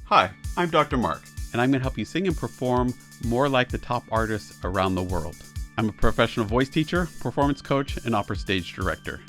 Hi, I'm Dr. Mark, and I'm going to help you sing and perform more like the top artists around the world. I'm a professional voice teacher, performance coach, and opera stage director.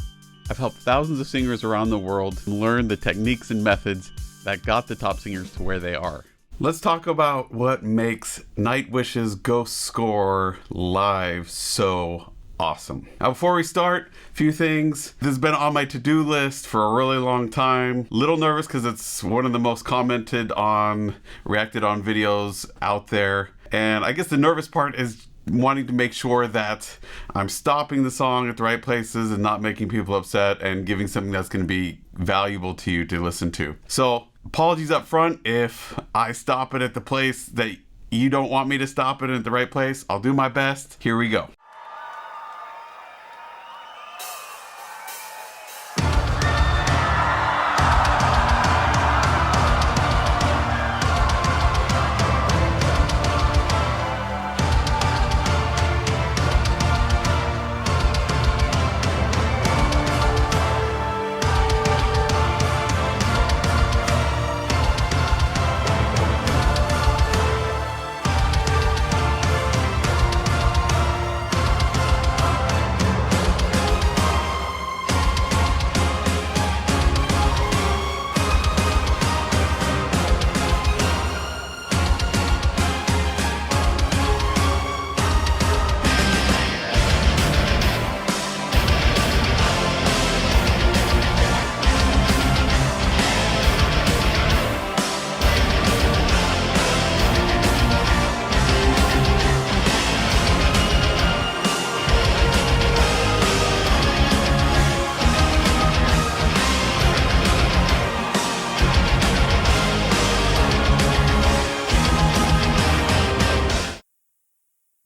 I've helped thousands of singers around the world learn the techniques and methods that got the top singers to where they are. Let's talk about what makes Nightwish's Ghost score live so awesome. Now, before we start, a few things. This has been on my to-do list for a really long time. Little nervous because it's one of the most commented on, reacted on videos out there. And I guess the nervous part is wanting to make sure that I'm stopping the song at the right places and not making people upset and giving something that's going to be valuable to you to listen to. So apologies up front if I stop it at the place that you don't want me to stop it at the right place. I'll do my best. Here we go.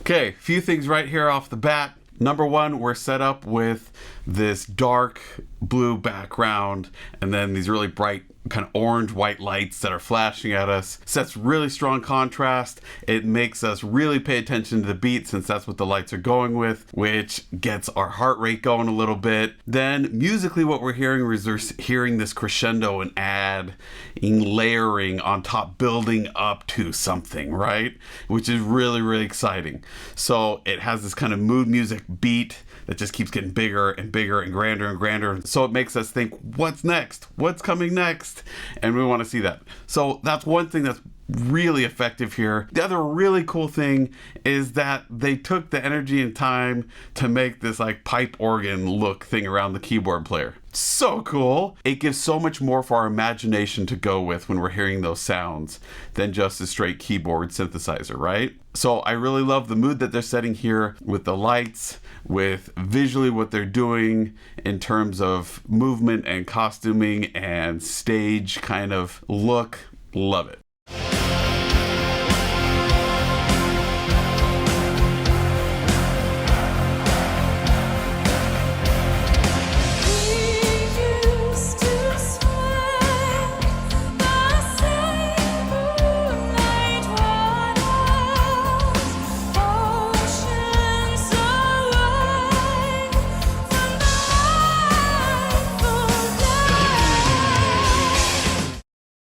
Okay, a few things right here off the bat. Number one, we're set up with this dark blue background and then these really bright kind of orange white lights that are flashing at us. Sets really strong contrast. It makes us really pay attention to the beat since that's what the lights are going with, which gets our heart rate going a little bit. Then musically what we're hearing is we're hearing this crescendo and adding layering on top, building up to something, right? Which is really, really exciting. So it has this kind of mood music beat that just keeps getting bigger and bigger and grander and grander. So it makes us think, what's next? What's coming next? And we want to see that. So that's one thing that's really effective here. The other really cool thing is that they took the energy and time to make this like pipe organ look thing around the keyboard player. So cool. It gives so much more for our imagination to go with when we're hearing those sounds than just a straight keyboard synthesizer, right? So I really love the mood that they're setting here with the lights, with visually what they're doing in terms of movement and costuming and stage kind of look. Love it.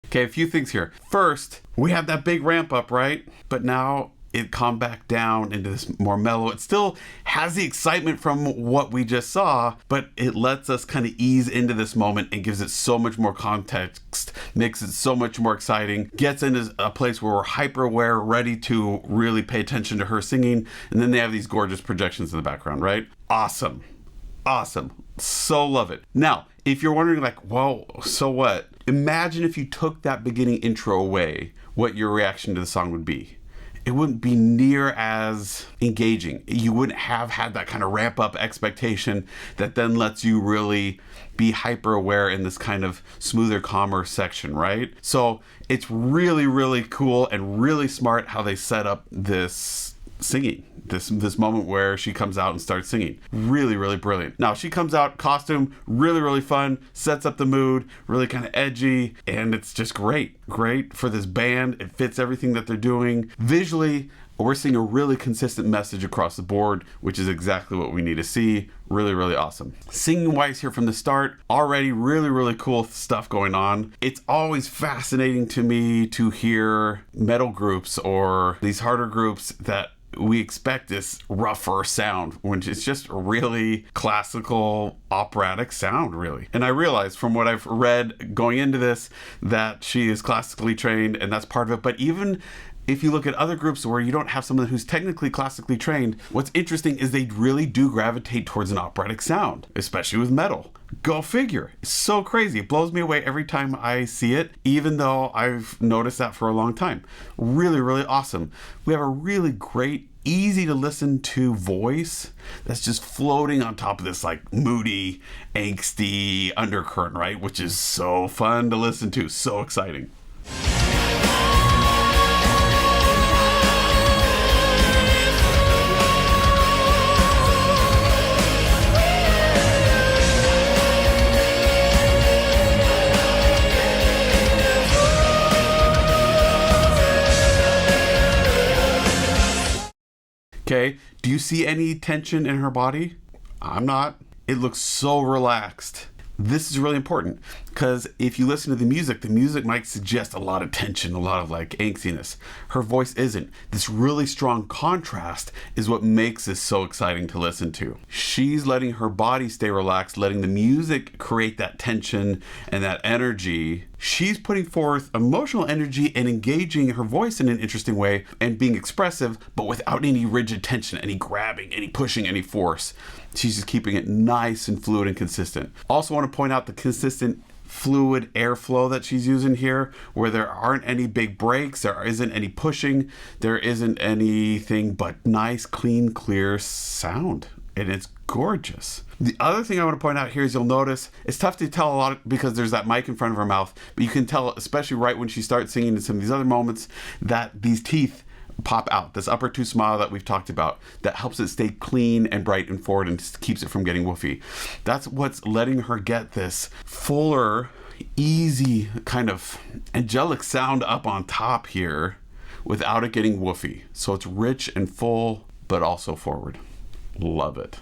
Okay, a few things here. First, we have that big ramp up, right? But now it calmed back down into this more mellow. It still has the excitement from what we just saw, but it lets us kind of ease into this moment and gives it so much more context, makes it so much more exciting, gets into a place where we're hyper aware, ready to really pay attention to her singing. And then they have these gorgeous projections in the background, right? Awesome. Awesome. So love it. Now, if you're wondering like, whoa, so what? Imagine if you took that beginning intro away, what your reaction to the song would be. It wouldn't be near as engaging. You wouldn't have had that kind of ramp up expectation that then lets you really be hyper aware in this kind of smoother, calmer section, right? So it's really, really cool and really smart how they set up this singing, this moment where she comes out and starts singing. Really, really brilliant. Now she comes out, costume, really, really fun, sets up the mood, really kind of edgy, and it's just great. Great for this band. It fits everything that they're doing. Visually, we're seeing a really consistent message across the board, which is exactly what we need to see. Really, really awesome. Singing wise here from the start, already really, really cool stuff going on. It's always fascinating to me to hear metal groups or these harder groups that we expect this rougher sound when it's just a really classical operatic sound, really. And I realize from what I've read going into this that she is classically trained, and that's part of it. But even if you look at other groups where you don't have someone who's technically classically trained, what's interesting is they really do gravitate towards an operatic sound, especially with metal. Go figure. It's so crazy. It blows me away every time I see it, even though I've noticed that for a long time. Really, really awesome. We have a really great, easy to listen to voice that's just floating on top of this like moody, angsty undercurrent, right? Which is so fun to listen to. So exciting. Okay, do you see any tension in her body? I'm not. It looks so relaxed. This is really important because if you listen to the music might suggest a lot of tension, a lot of like angstiness. Her voice isn't. This really strong contrast is what makes this so exciting to listen to. She's letting her body stay relaxed, letting the music create that tension and that energy. She's putting forth emotional energy and engaging her voice in an interesting way and being expressive, but without any rigid tension, any grabbing, any pushing, any force. She's just keeping it nice and fluid and consistent. Also want to point out the consistent fluid airflow that she's using here, where there aren't any big breaks, there isn't any pushing, there isn't anything but nice, clean, clear sound. And it's gorgeous. The other thing I want to point out here is you'll notice it's tough to tell a lot because there's that mic in front of her mouth, but you can tell, especially right when she starts singing in some of these other moments, that these teeth pop out. This upper tooth smile that we've talked about that helps it stay clean and bright and forward and keeps it from getting woofy. That's what's letting her get this fuller, easy kind of angelic sound up on top here without it getting woofy. So it's rich and full, but also forward. Love it.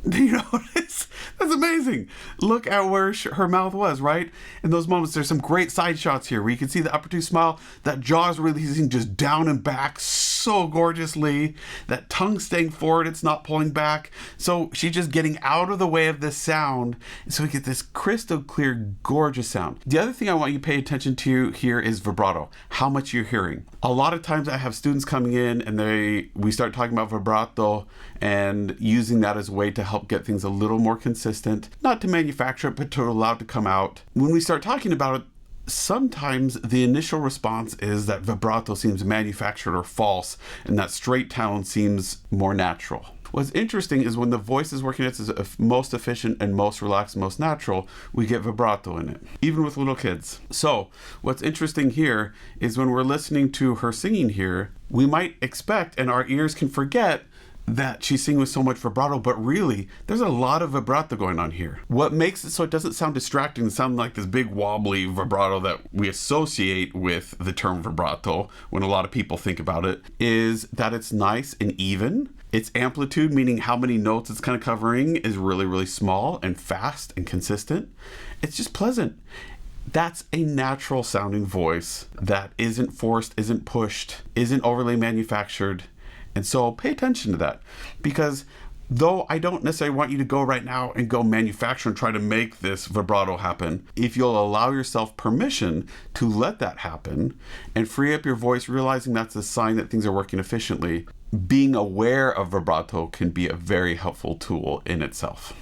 Do you notice? That's amazing. Look at where her mouth was, right? In those moments, there's some great side shots here where you can see the upper tooth smile, that jaw is releasing just down and back so gorgeously, that tongue staying forward, it's not pulling back. So she's just getting out of the way of this sound, so we get this crystal clear, gorgeous sound. The other thing I want you to pay attention to here is vibrato, how much you're hearing. A lot of times I have students coming in and we start talking about vibrato and using that as a way to help get things a little more consistent, not to manufacture it, but to allow it to come out. When we start talking about it, sometimes the initial response is that vibrato seems manufactured or false, and that straight tone seems more natural. What's interesting is when the voice is working at its most efficient and most relaxed, most natural, we get vibrato in it, even with little kids. So what's interesting here is when we're listening to her singing here, we might expect, and our ears can forget, that she's singing with so much vibrato, but really there's a lot of vibrato going on here. What makes it so it doesn't sound distracting and sound like this big wobbly vibrato that we associate with the term vibrato when a lot of people think about it, is that it's nice and even. Its amplitude, meaning how many notes it's kind of covering, is really, really small and fast and consistent. It's just pleasant. That's a natural sounding voice that isn't forced, isn't pushed, isn't overly manufactured. And so pay attention to that, because though I don't necessarily want you to go right now and go manufacture and try to make this vibrato happen, if you'll allow yourself permission to let that happen and free up your voice, realizing that's a sign that things are working efficiently, being aware of vibrato can be a very helpful tool in itself.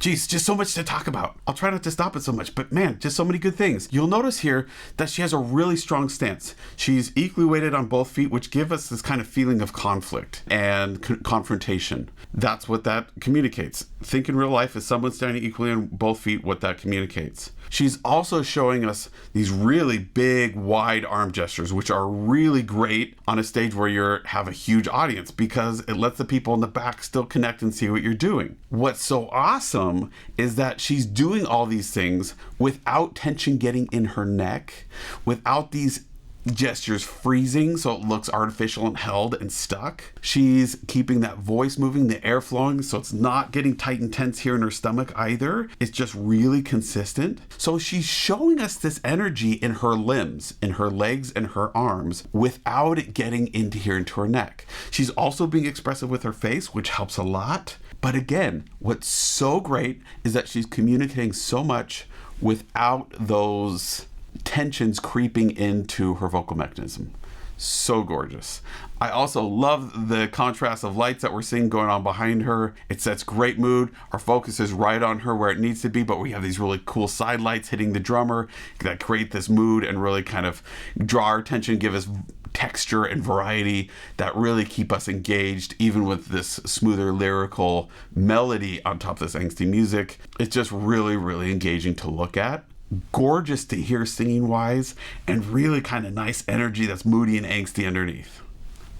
Geez, just so much to talk about. I'll try not to stop it so much, but man, just so many good things. You'll notice here that she has a really strong stance. She's equally weighted on both feet, which give us this kind of feeling of conflict and confrontation. That's what that communicates. Think in real life as someone standing equally on both feet, what that communicates. She's also showing us these really big, wide arm gestures, which are really great on a stage where you have a huge audience because it lets the people in the back still connect and see what you're doing. What's so awesome is that she's doing all these things without tension getting in her neck, without these gestures freezing so it looks artificial and held and stuck. She's keeping that voice moving, the air flowing, so it's not getting tight and tense here in her stomach either. It's just really consistent. So she's showing us this energy in her limbs, in her legs and her arms, without it getting into here into her neck. She's also being expressive with her face, which helps a lot. But again, what's so great is that she's communicating so much without those tensions creeping into her vocal mechanism. So gorgeous. I also love the contrast of lights that we're seeing going on behind her. It sets great mood. Our focus is right on her where it needs to be, but we have these really cool side lights hitting the drummer that create this mood and really kind of draw our attention, give us texture and variety that really keep us engaged, even with this smoother lyrical melody on top of this angsty music. It's just really, really engaging to look at. Gorgeous to hear singing wise, and really kind of nice energy that's moody and angsty underneath.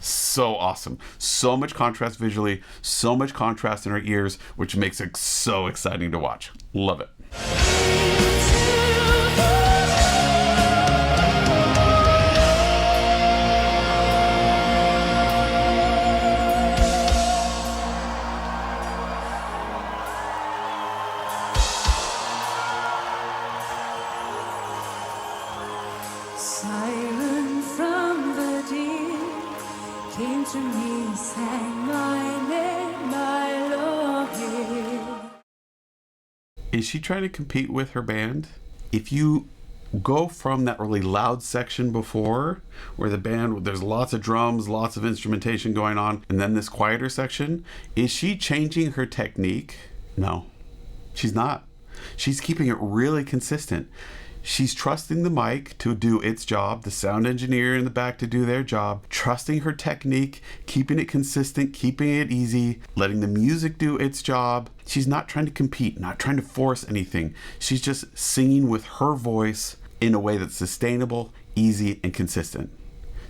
So awesome. So much contrast visually, so much contrast in her ears, which makes it so exciting to watch. Love it. Siren from the deep came to me, sang my name, my Lord. Is she trying to compete with her band? If you go from that really loud section before, where the band, there's lots of drums, lots of instrumentation going on, and then this quieter section, is she changing her technique? No, she's not. She's keeping it really consistent. She's trusting the mic to do its job, the sound engineer in the back to do their job, trusting her technique, keeping it consistent, keeping it easy, letting the music do its job. She's not trying to compete, not trying to force anything. She's just singing with her voice in a way that's sustainable, easy, and consistent.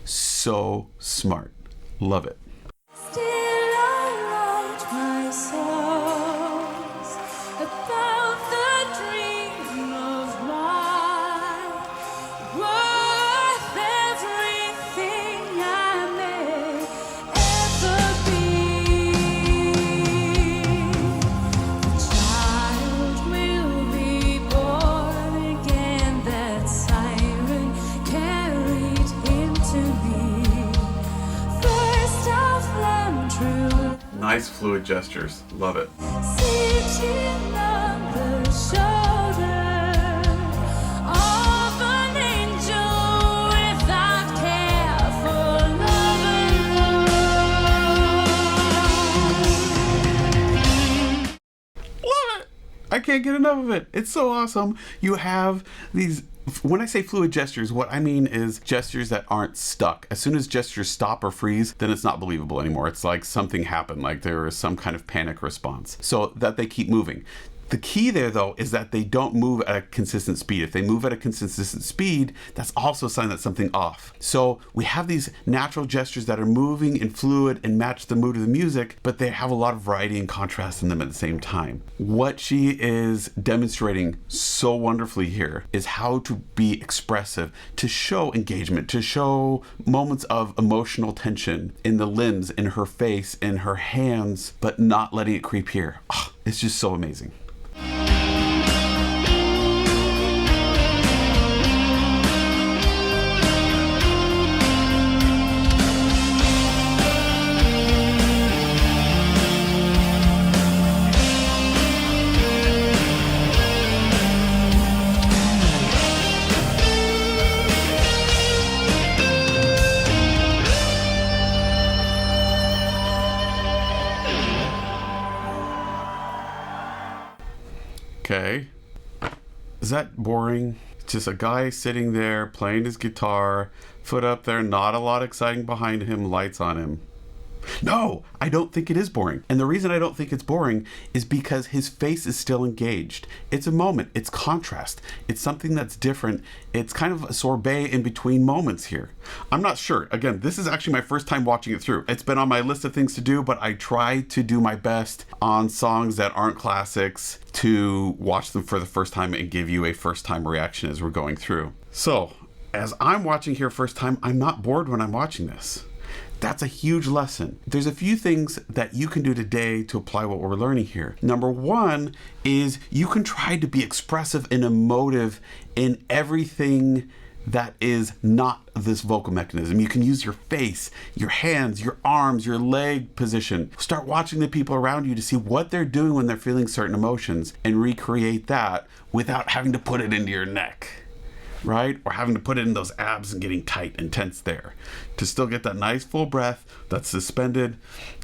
So smart. Love it. Still I write my songs about the dream of mine, worth everything I may ever be. The child will be born again, that siren carried into me. First of them true. Nice fluid gestures. Love it. Sitting on the shoulder of an angel without care for love alone. Love it. I can't get enough of it. It's so awesome. You have these, when I say fluid gestures, what I mean is gestures that aren't stuck. As soon as gestures stop or freeze, then it's not believable anymore. It's like something happened, like there is some kind of panic response, so that they keep moving. The key there, though, is that they don't move at a consistent speed. If they move at a consistent speed, that's also a sign that something off. So we have these natural gestures that are moving and fluid and match the mood of the music, but they have a lot of variety and contrast in them at the same time. What she is demonstrating so wonderfully here is how to be expressive, to show engagement, to show moments of emotional tension in the limbs, in her face, in her hands, but not letting it creep here. Oh, it's just so amazing. Okay. Is that boring? Just a guy sitting there playing his guitar, foot up there, not a lot exciting behind him, lights on him. No, I don't think it is boring. And the reason I don't think it's boring is because his face is still engaged. It's a moment. It's contrast. It's something that's different. It's kind of a sorbet in between moments here. I'm not sure. Again, this is actually my first time watching it through. It's been on my list of things to do, but I try to do my best on songs that aren't classics to watch them for the first time and give you a first time reaction as we're going through. So, as I'm watching here first time, I'm not bored when I'm watching this. That's a huge lesson. There's a few things that you can do today to apply what we're learning here. Number one is you can try to be expressive and emotive in everything that is not this vocal mechanism. You can use your face, your hands, your arms, your leg position. Start watching the people around you to see what they're doing when they're feeling certain emotions and recreate that without having to put it into your neck. Right? Or having to put it in those abs and getting tight and tense there. To still get that nice full breath that's suspended,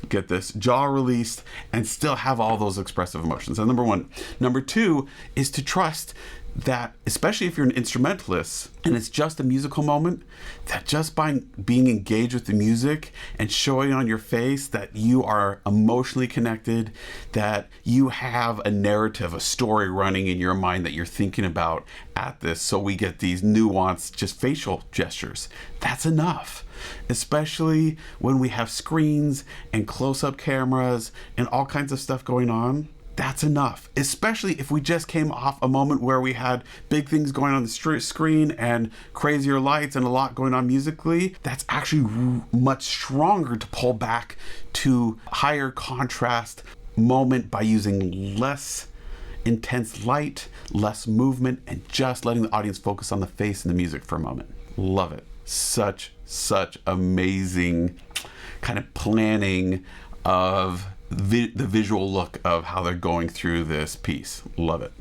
get this jaw released, and still have all those expressive emotions. That's number one. Number two is to trust that, especially if you're an instrumentalist and it's just a musical moment, that just by being engaged with the music and showing on your face that you are emotionally connected, that you have a narrative, a story running in your mind that you're thinking about at this, so we get these nuanced, just facial gestures. That's enough. Especially when we have screens and close-up cameras and all kinds of stuff going on. That's enough, especially if we just came off a moment where we had big things going on the screen and crazier lights and a lot going on musically. That's actually much stronger to pull back to higher contrast moment by using less intense light, less movement, and just letting the audience focus on the face and the music for a moment. Love it. Such amazing kind of planning of the visual look of how they're going through this piece. Love it.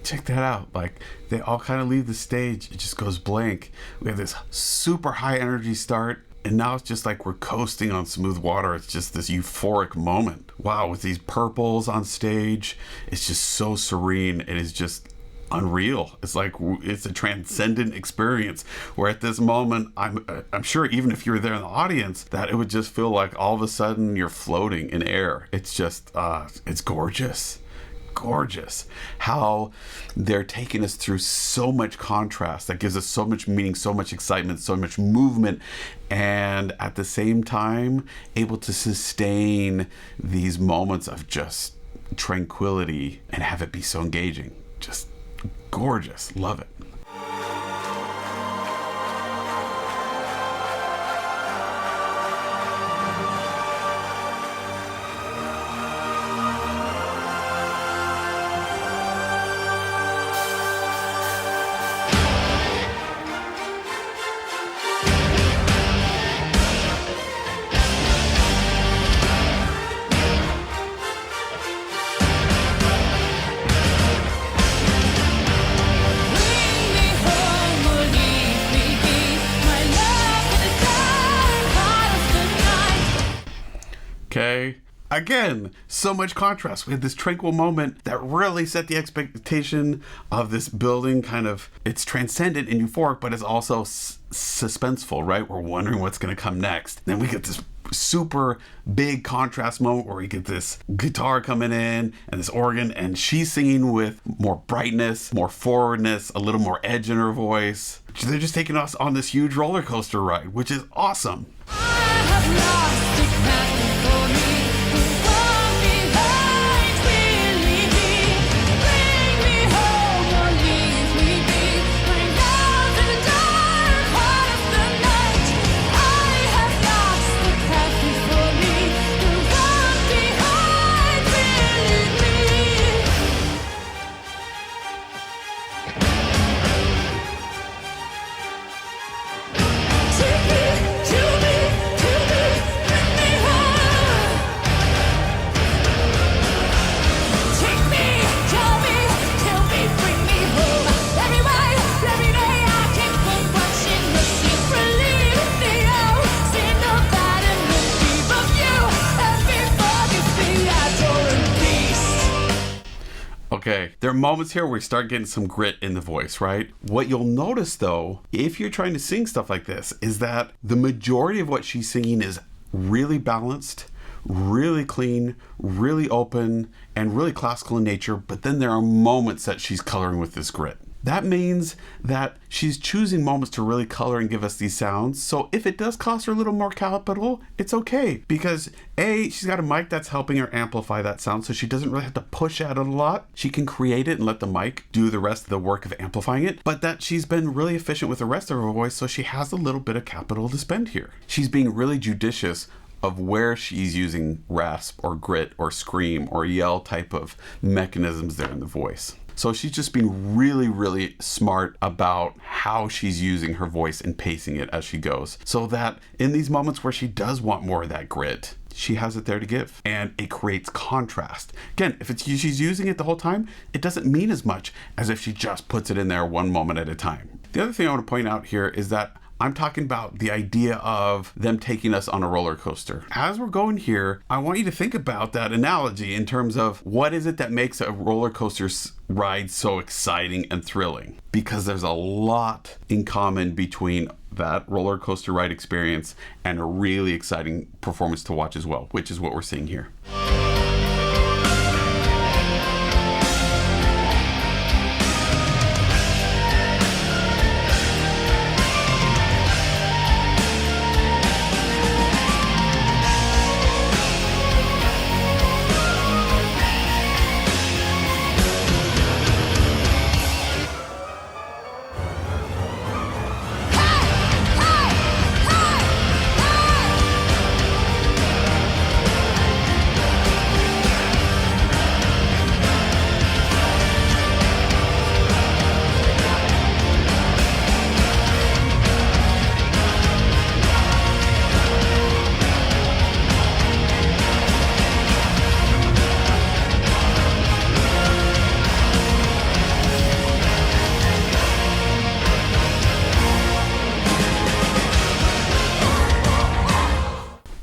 Check that out. Like, they all kind of leave the stage. It just goes blank. We have this super high energy start, and now it's just like we're coasting on smooth water. It's just this euphoric moment. Wow, with these purples on stage, it's just so serene. It is just unreal. It's like it's a transcendent experience where at this moment, I'm sure even if you were there in the audience, that it would just feel like all of a sudden you're floating in air. It's just, it's gorgeous. Gorgeous how they're taking us through so much contrast that gives us so much meaning, so much excitement, so much movement, and at the same time able to sustain these moments of just tranquility and have it be so engaging. Just gorgeous. Love it. Okay. Again, so much contrast. We had this tranquil moment that really set the expectation of this building kind of, it's transcendent and euphoric, but it's also suspenseful, right? We're wondering what's going to come next. Then we get this super big contrast moment where we get this guitar coming in and this organ, and she's singing with more brightness, more forwardness, a little more edge in her voice. They're just taking us on this huge roller coaster ride, which is awesome. Okay, there are moments here where we start getting some grit in the voice, right? What you'll notice though, if you're trying to sing stuff like this, is that the majority of what she's singing is really balanced, really clean, really open, and really classical in nature, but then there are moments that she's coloring with this grit. That means that she's choosing moments to really color and give us these sounds. So if it does cost her a little more capital, it's okay. Because A, she's got a mic that's helping her amplify that sound, so she doesn't really have to push at it a lot. She can create it and let the mic do the rest of the work of amplifying it. But that she's been really efficient with the rest of her voice, so she has a little bit of capital to spend here. She's being really judicious of where she's using rasp or grit or scream or yell type of mechanisms there in the voice. So she's just being really, really smart about how she's using her voice and pacing it as she goes. So that in these moments where she does want more of that grit, she has it there to give. And it creates contrast. Again, if she's using it the whole time, it doesn't mean as much as if she just puts it in there one moment at a time. The other thing I want to point out here is that I'm talking about the idea of them taking us on a roller coaster. As we're going here, I want you to think about that analogy in terms of what is it that makes a roller coaster ride so exciting and thrilling? Because there's a lot in common between that roller coaster ride experience and a really exciting performance to watch as well, which is what we're seeing here.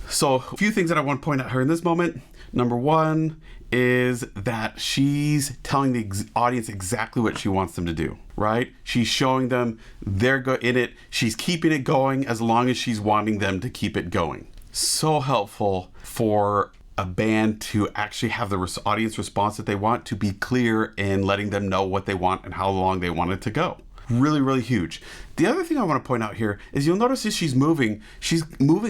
So a few things that I want to point out here in this moment. Number one is that she's telling the audience exactly what she wants them to do, right? She's showing them they're in it. She's keeping it going as long as she's wanting them to keep it going. So helpful for a band to actually have the audience response that they want, to be clear in letting them know what they want and how long they want it to go. Really, really huge. The other thing I want to point out here is you'll notice as she's moving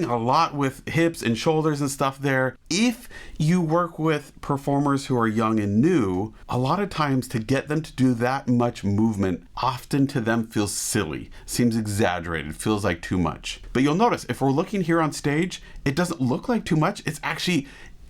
a lot with hips and shoulders and stuff there. If you work with performers who are young and new, a lot of times to get them to do that much movement often to them feels silly, seems exaggerated, feels like too much. But you'll notice if we're looking here on stage, it doesn't look like too much. It's actually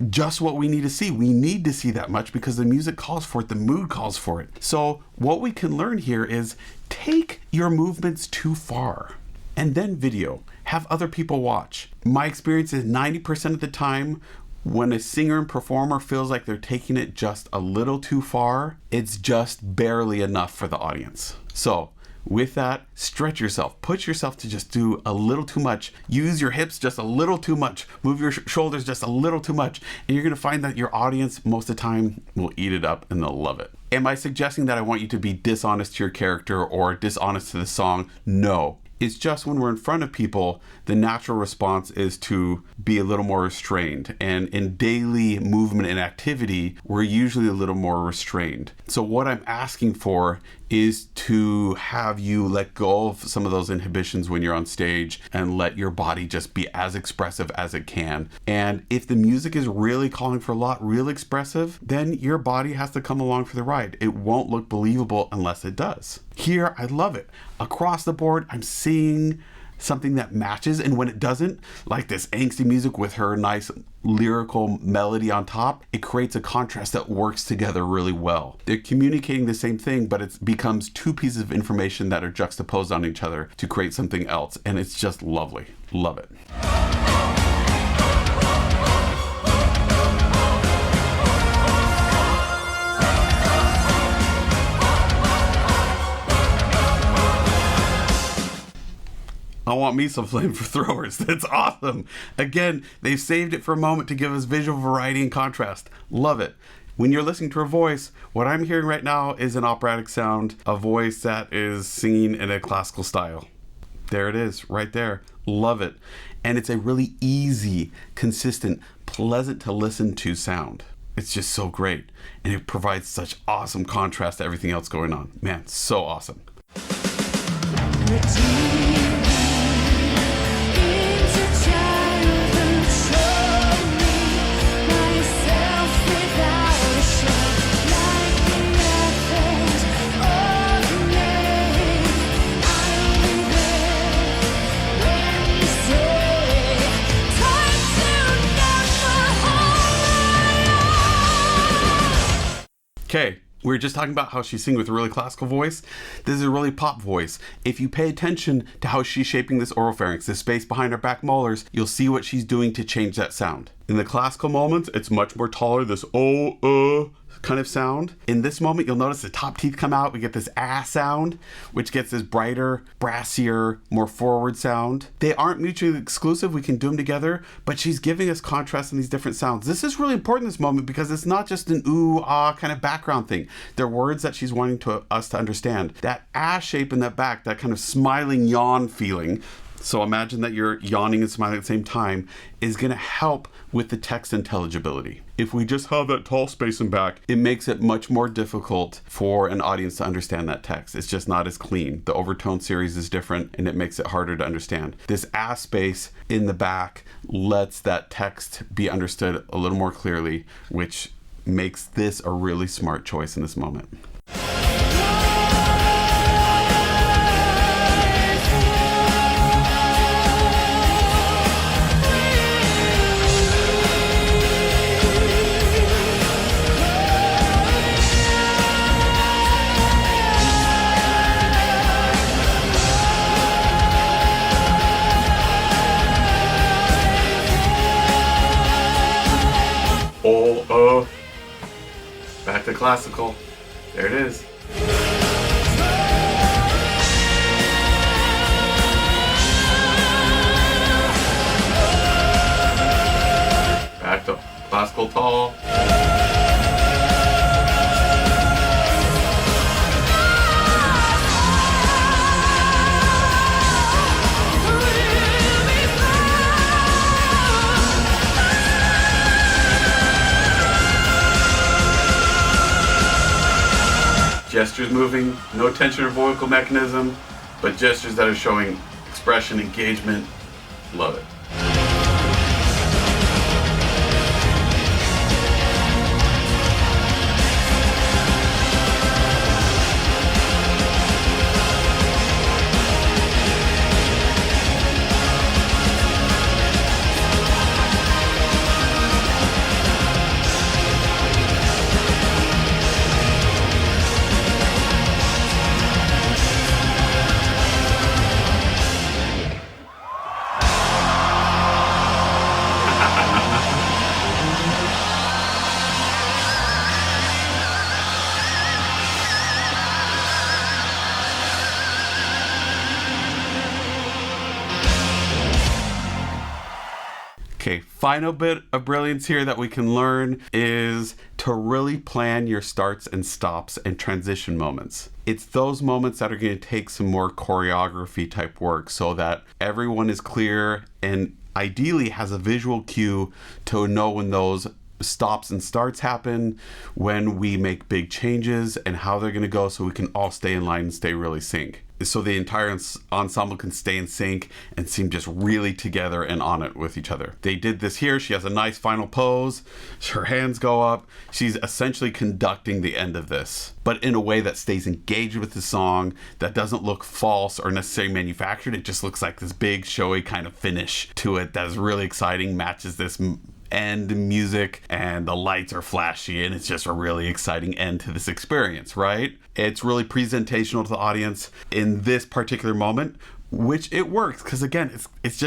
just what we need to see. We need to see that much because the music calls for it, the mood calls for it. So what we can learn here is take your movements too far and then video. Have other people watch. My experience is 90% of the time when a singer and performer feels like they're taking it just a little too far, it's just barely enough for the audience. So with that, stretch yourself. Push yourself to just do a little too much. Use your hips just a little too much. Move your shoulders just a little too much. And you're going to find that your audience, most of the time, will eat it up and they'll love it. Am I suggesting that I want you to be dishonest to your character or dishonest to the song? No. It's just when we're in front of people, the natural response is to be a little more restrained. And in daily movement and activity, we're usually a little more restrained. So what I'm asking for is to have you let go of some of those inhibitions when you're on stage and let your body just be as expressive as it can. And if the music is really calling for a lot, real expressive, then your body has to come along for the ride. It won't look believable unless it does. Here, I love it. Across the board, I'm seeing something that matches, and when it doesn't, like this angsty music with her nice lyrical melody on top, it creates a contrast that works together really well. They're communicating the same thing, but it becomes two pieces of information that are juxtaposed on each other to create something else, and it's just lovely. Love it. I want me some flamethrowers. That's awesome. Again, they've saved it for a moment to give us visual variety and contrast. Love it. When you're listening to her voice, what I'm hearing right now is an operatic sound, a voice that is singing in a classical style. There it is, right there. Love it. And it's a really easy, consistent, pleasant to listen to sound. It's just so great. And it provides such awesome contrast to everything else going on. Man, so awesome. Okay, we were just talking about how she's singing with a really classical voice. This is a really pop voice. If you pay attention to how she's shaping this oropharynx, this space behind her back molars, you'll see what she's doing to change that sound. In the classical moments, it's much more taller, this kind of sound. In this moment, you'll notice the top teeth come out. We get this sound, which gets this brighter, brassier, more forward sound. They aren't mutually exclusive. We can do them together, but she's giving us contrast in these different sounds. This is really important in this moment because it's not just an kind of background thing. They're words that she's wanting us to understand. That shape in that back, that kind of smiling yawn feeling. So imagine that you're yawning and smiling at the same time is going to help with the text intelligibility. If we just have that tall space in back, it makes it much more difficult for an audience to understand that text. It's just not as clean. The overtone series is different and it makes it harder to understand. This space in the back lets that text be understood a little more clearly, which makes this a really smart choice in this moment. Back to classical. There it is. Back to classical tall. Gestures moving, no tension or vocal mechanism, but gestures that are showing expression, engagement. Love it. Okay, final bit of brilliance here that we can learn is to really plan your starts and stops and transition moments. It's those moments that are going to take some more choreography type work so that everyone is clear and ideally has a visual cue to know when those stops and starts happen, when we make big changes and how they're going to go so we can all stay in line and stay really sync. So the entire ensemble can stay in sync and seem just really together and on it with each other. They did this here. She has a nice final pose. Her hands go up. She's essentially conducting the end of this, but in a way that stays engaged with the song, that doesn't look false or necessarily manufactured. It just looks like this big, showy kind of finish to it that is really exciting, matches this end music, and the lights are flashy, and it's just a really exciting end to this experience, right? It's really presentational to the audience in this particular moment, which it works because again, it's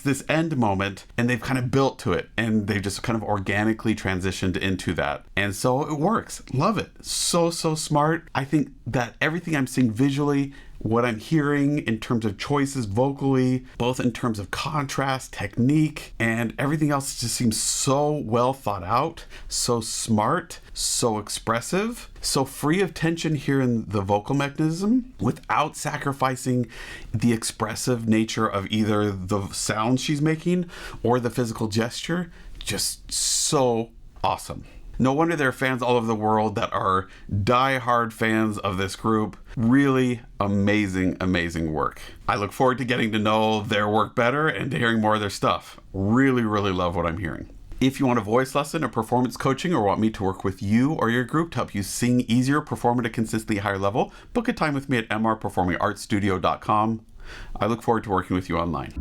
this end moment and they've kind of built to it and they've just kind of organically transitioned into that. And so it works. Love it. So smart. I think that everything I'm seeing visually what I'm hearing in terms of choices vocally, both in terms of contrast, technique, and everything else just seems so well thought out, so smart, so expressive, so free of tension here in the vocal mechanism without sacrificing the expressive nature of either the sounds she's making or the physical gesture. Just so awesome. No wonder there are fans all over the world that are die-hard fans of this group. Really amazing, amazing work. I look forward to getting to know their work better and to hearing more of their stuff. Really, really love what I'm hearing. If you want a voice lesson or performance coaching or want me to work with you or your group to help you sing easier, perform at a consistently higher level, book a time with me at mrperformingartstudio.com. I look forward to working with you online.